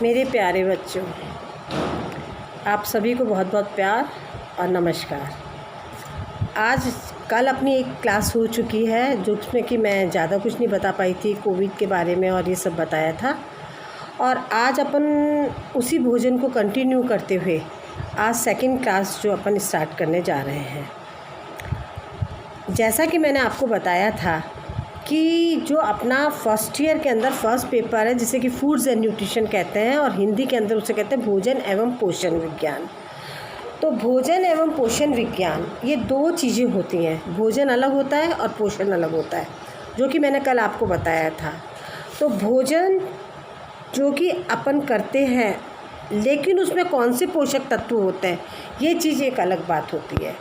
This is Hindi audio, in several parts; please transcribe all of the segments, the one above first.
मेरे प्यारे बच्चों, आप सभी को बहुत बहुत प्यार और नमस्कार। आज कल अपनी एक क्लास हो चुकी है जिसमें कि मैं ज़्यादा कुछ नहीं बता पाई थी, कोविड के बारे में और ये सब बताया था। और आज अपन उसी भोजन को कंटिन्यू करते हुए आज सेकंड क्लास जो अपन स्टार्ट करने जा रहे हैं। जैसा कि मैंने आपको बताया था कि जो अपना फर्स्ट ईयर के अंदर फर्स्ट पेपर है जिसे कि फूड्स एंड न्यूट्रिशन कहते हैं और हिंदी के अंदर उसे कहते हैं भोजन एवं पोषण विज्ञान। तो भोजन एवं पोषण विज्ञान ये दो चीज़ें होती हैं, भोजन अलग होता है और पोषण अलग होता है, जो कि मैंने कल आपको बताया था। तो भोजन जो कि अपन करते हैं लेकिन उसमें कौन से पोषक तत्व होते हैं ये चीज़ एक अलग बात होती है।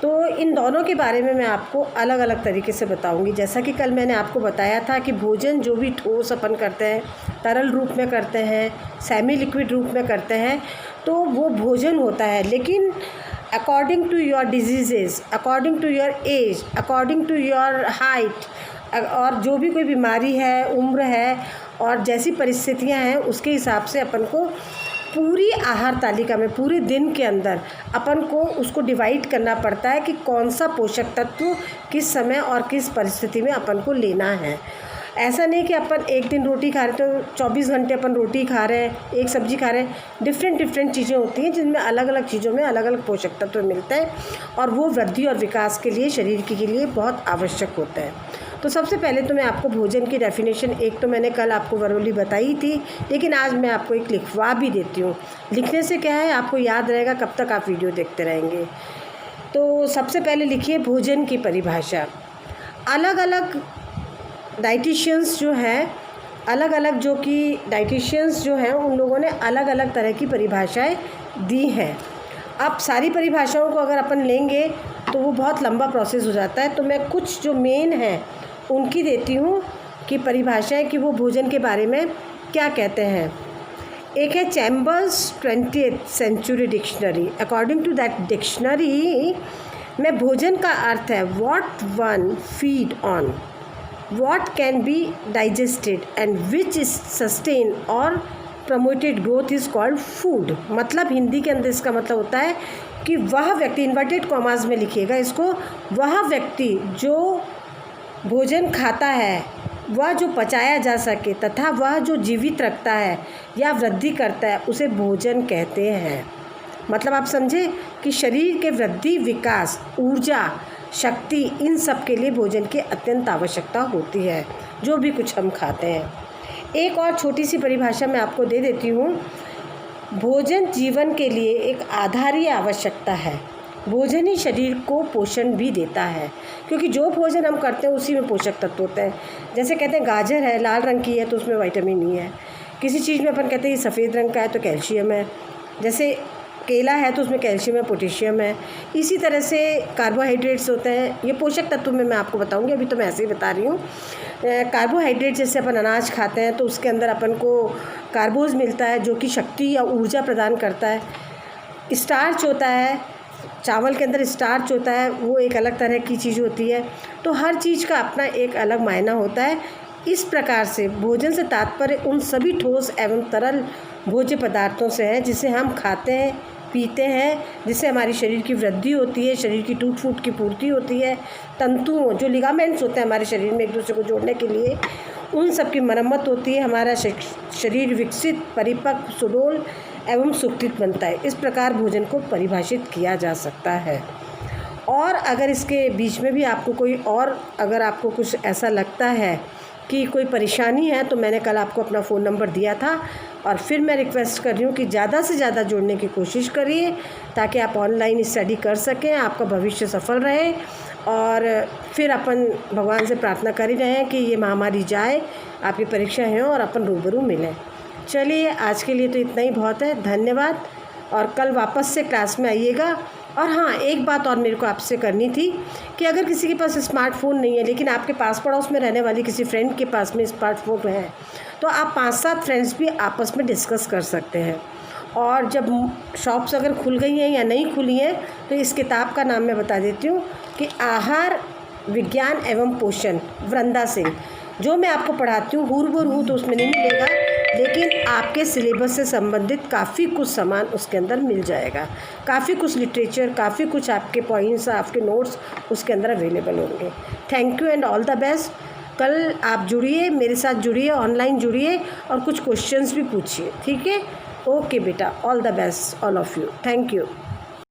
तो इन दोनों के बारे में मैं आपको अलग अलग तरीके से बताऊंगी। जैसा कि कल मैंने आपको बताया था कि भोजन जो भी ठोस अपन करते हैं, तरल रूप में करते हैं, सेमी लिक्विड रूप में करते हैं, तो वो भोजन होता है। लेकिन according to your diseases, according to your age, according to your height और जो भी कोई बीमारी है, उम्र है और जैसी परिस्थितियां हैं उसके हिसाब से अपन को पूरी आहार तालिका में पूरे दिन के अंदर अपन को उसको डिवाइड करना पड़ता है कि कौन सा पोषक तत्व किस समय और किस परिस्थिति में अपन को लेना है। ऐसा नहीं कि अपन एक दिन रोटी खा रहे तो 24 घंटे अपन रोटी खा रहे हैं, एक सब्जी खा रहे हैं। डिफरेंट चीज़ें होती हैं जिनमें अलग अलग चीज़ों में अलग अलग पोषक तत्व मिलते हैं और वो वृद्धि और विकास के लिए, शरीर के लिए बहुत आवश्यक होता है। तो सबसे पहले तो मैं आपको भोजन की डेफिनेशन एक तो मैंने कल आपको वर्बली बताई थी, लेकिन आज मैं आपको एक लिखवा भी देती हूँ। लिखने से क्या है, आपको याद रहेगा, कब तक आप वीडियो देखते रहेंगे। तो सबसे पहले लिखिए भोजन की परिभाषा। अलग अलग डाइटिशियंस जो हैं, अलग अलग जो कि डाइटिशियंस जो हैं उन लोगों ने अलग अलग तरह की परिभाषाएं दी हैं। अब सारी परिभाषाओं को अगर अपन लेंगे तो वो बहुत लंबा प्रोसेस हो जाता है। तो मैं कुछ जो मेन हैं उनकी देती हूँ कि परिभाषाएं कि वो भोजन के बारे में क्या कहते हैं। एक है Chambers 20th century dictionary. According to that dictionary में भोजन का अर्थ है what one feed on, what can be digested and which is sustain और promoted growth is called food. मतलब हिंदी के अंदर इसका मतलब होता है कि वह व्यक्ति, इन्वर्टेड कॉमास में लिखिएगा इसको, वह व्यक्ति जो भोजन खाता है वह जो पचाया जा सके तथा वह जो जीवित रखता है या वृद्धि करता है उसे भोजन कहते हैं। मतलब आप समझे कि शरीर के वृद्धि, विकास, ऊर्जा, शक्ति, इन सब के लिए भोजन की अत्यंत आवश्यकता होती है, जो भी कुछ हम खाते हैं। एक और छोटी सी परिभाषा मैं आपको दे देती हूँ। भोजन जीवन के लिए एक आधारीय आवश्यकता है। भोजन ही शरीर को पोषण भी देता है, क्योंकि जो भोजन हम करते हैं उसी में पोषक तत्व होते हैं। जैसे कहते हैं गाजर है, लाल रंग की है तो उसमें विटामिन ई है। किसी चीज़ में अपन कहते हैं ये सफ़ेद रंग का है तो कैल्शियम है। जैसे केला है तो उसमें कैल्शियम है, पोटेशियम है। इसी तरह से कार्बोहाइड्रेट्स होते हैं, ये पोषक तत्व में मैं आपको बताऊंगी, अभी तो मैं ऐसे ही बता रही हूँ। कार्बोहाइड्रेट जैसे अपन अनाज खाते हैं तो उसके अंदर अपन को कार्बोज मिलता है जो कि शक्ति या ऊर्जा प्रदान करता है। स्टार्च होता है, चावल के अंदर स्टार्च होता है, वो एक अलग तरह की चीज़ होती है। तो हर चीज़ का अपना एक अलग मायना होता है। इस प्रकार से भोजन से तात्पर्य उन सभी ठोस एवं तरल भोज्य पदार्थों से है जिसे हम खाते हैं, पीते हैं, जिससे हमारी शरीर की वृद्धि होती है, शरीर की टूट फूट की पूर्ति होती है, तंतुओं जो लिगामेंट्स होते हैं हमारे शरीर में एक दूसरे को जोड़ने के लिए, उन सब की मरम्मत होती है। हमारा शरीर विकसित, परिपक्व, सुडौल एवं सुकृत बनता है। इस प्रकार भोजन को परिभाषित किया जा सकता है। और अगर इसके बीच में भी आपको कोई और अगर आपको कुछ ऐसा लगता है कि कोई परेशानी है तो मैंने कल आपको अपना फ़ोन नंबर दिया था और फिर मैं रिक्वेस्ट कर रही हूँ कि ज़्यादा से ज़्यादा जुड़ने की कोशिश करिए ताकि आप ऑनलाइन स्टडी कर सकें, आपका भविष्य सफल रहे। और फिर अपन भगवान से प्रार्थना कर ही रहे हैं कि ये महामारी जाए, आपकी परीक्षाएं हों और अपन रूबरू मिलें। चलिए आज के लिए तो इतना ही बहुत है। धन्यवाद। और कल वापस से क्लास में आइएगा। और हाँ, एक बात और मेरे को आपसे करनी थी कि अगर किसी के पास स्मार्टफ़ोन नहीं है लेकिन आपके पास पड़ोस में रहने वाली किसी फ्रेंड के पास में स्मार्टफोन है तो आप 5-7 फ्रेंड्स भी आपस में डिस्कस कर सकते हैं। और जब शॉप्स अगर खुल गई हैं या नहीं खुली हैं तो इस किताब का नाम मैं बता देती हूँ कि आहार विज्ञान एवं पोषण, वृंदा सिंह। जो मैं आपको पढ़ाती हूँ हूर तो उसमें नहीं मिलेगा, लेकिन आपके सिलेबस से संबंधित काफ़ी कुछ सामान उसके अंदर मिल जाएगा, काफ़ी कुछ लिटरेचर, काफ़ी कुछ आपके पॉइंट्स, आपके नोट्स उसके अंदर अवेलेबल होंगे। Thank you and all the best. कल आप जुड़िए, मेरे साथ जुड़िए, ऑनलाइन जुड़िए और कुछ क्वेश्चंस भी पूछिए, ठीक है? ओके बेटा, all the best all of you, thank you.